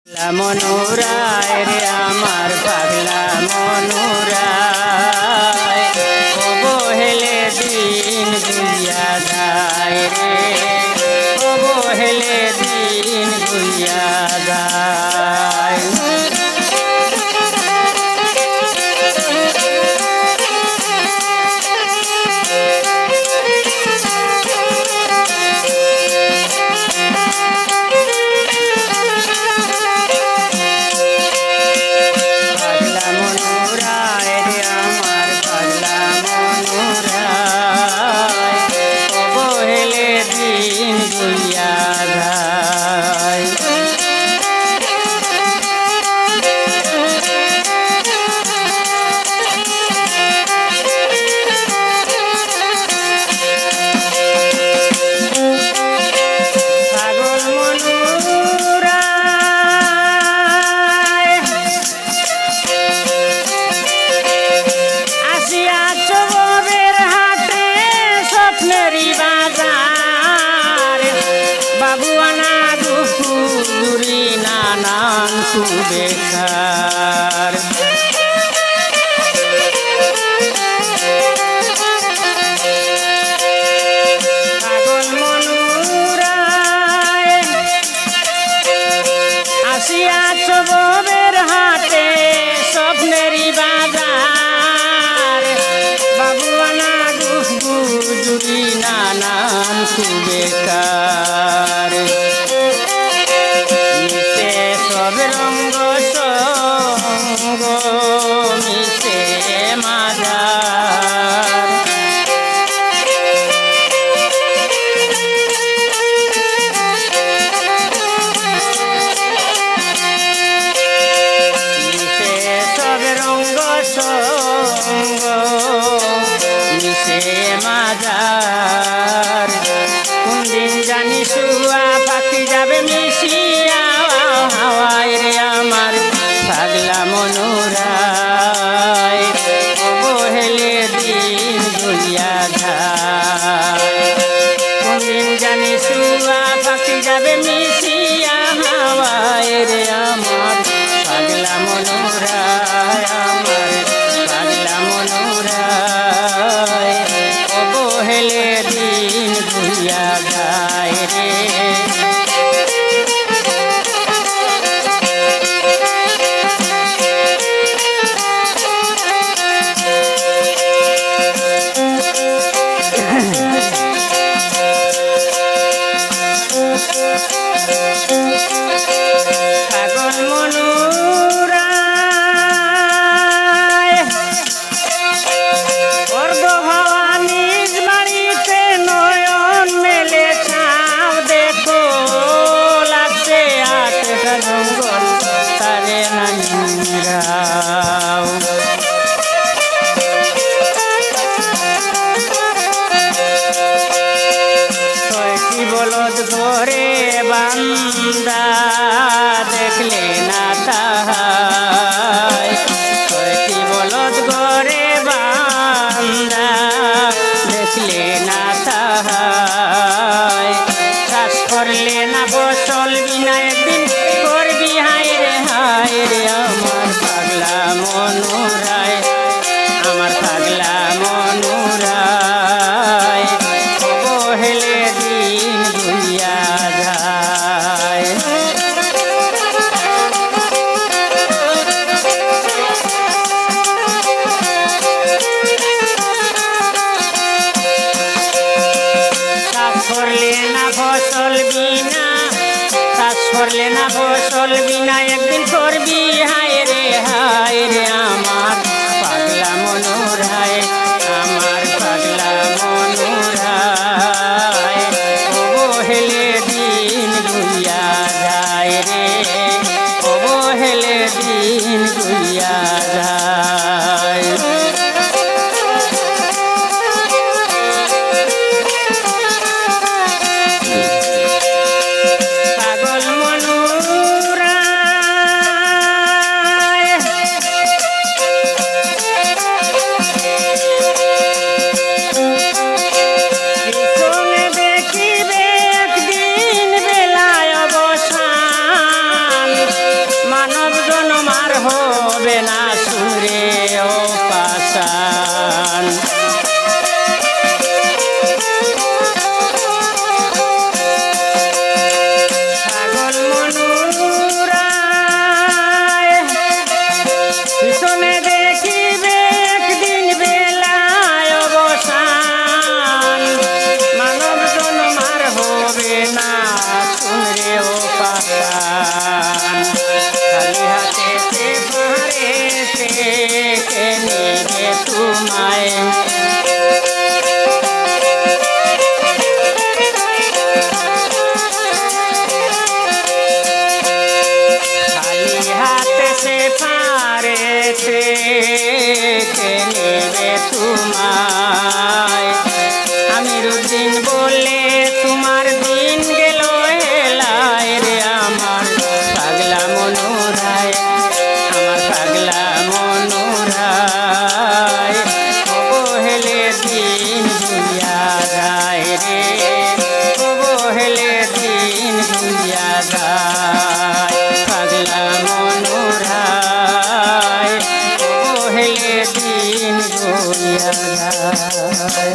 মনুরায় রে আমার পাগলা মনুরায় অবহেলে দিন গুইয়া যায় রে অবহেলে দিন গুইয়া যায়। বেকার পাগল মনুরায় আসিয়াছ ববের হাটে স্বপ্নেরই বাজার বাবুয়ানা গুজুরি নানান বেকার সব রঙ্গ সঙ্গ মিশে মাজার মিশে সব রঙ্গ সঙ্গ মিশে মাজার কোন দিন জানি শুয়া পাখি যাবে মিশিয়া হাওয়ায় রে আমার পাগলা মনুরায় অবহেলে দিন গুইয়া যায় কোন দিন জানি শুয়া পাখি যাবে মিশিয়া হাওয়ায় রে আমার পাগলা মনুরায় আমার পাগলা মনুরায় অবহেলে দিন গুইয়া যায় রে। পাগল মনুরায় অর্ধ ভাবা নিজ বাড়িতে নয়ন মেলে ছাপ দেখো লাগছে আটটা জঙ্গল তারে নাইরাও ছয়টি বলদ ঘরে বান্দা দেখলে না তাহাই ছয়টি বলদ ঘরে বান্দা দেখলে না তাহাই চাষ করলে না ফসল বিনা একদিন করবি হায় রে আমার পাগলা মনুরায় আমার পাগলা মনুরায় অবহেলে দিন গুইয়া যায়। চাষ করলে না ফসল বিনা চাষ করলে না ফসল বিনা একদিন করবি হায় রে আমার পাগলা মনুরায় আমার পাগলা মনুরায় অবহেলে দিন গুইয়া যায় রে অবহেলে দিন গুইয়া যায়। পাগল মনুরায় ভুলিয়া যায় পাগলা মনোরায় কহিলে দিন ভুলিয়া যায়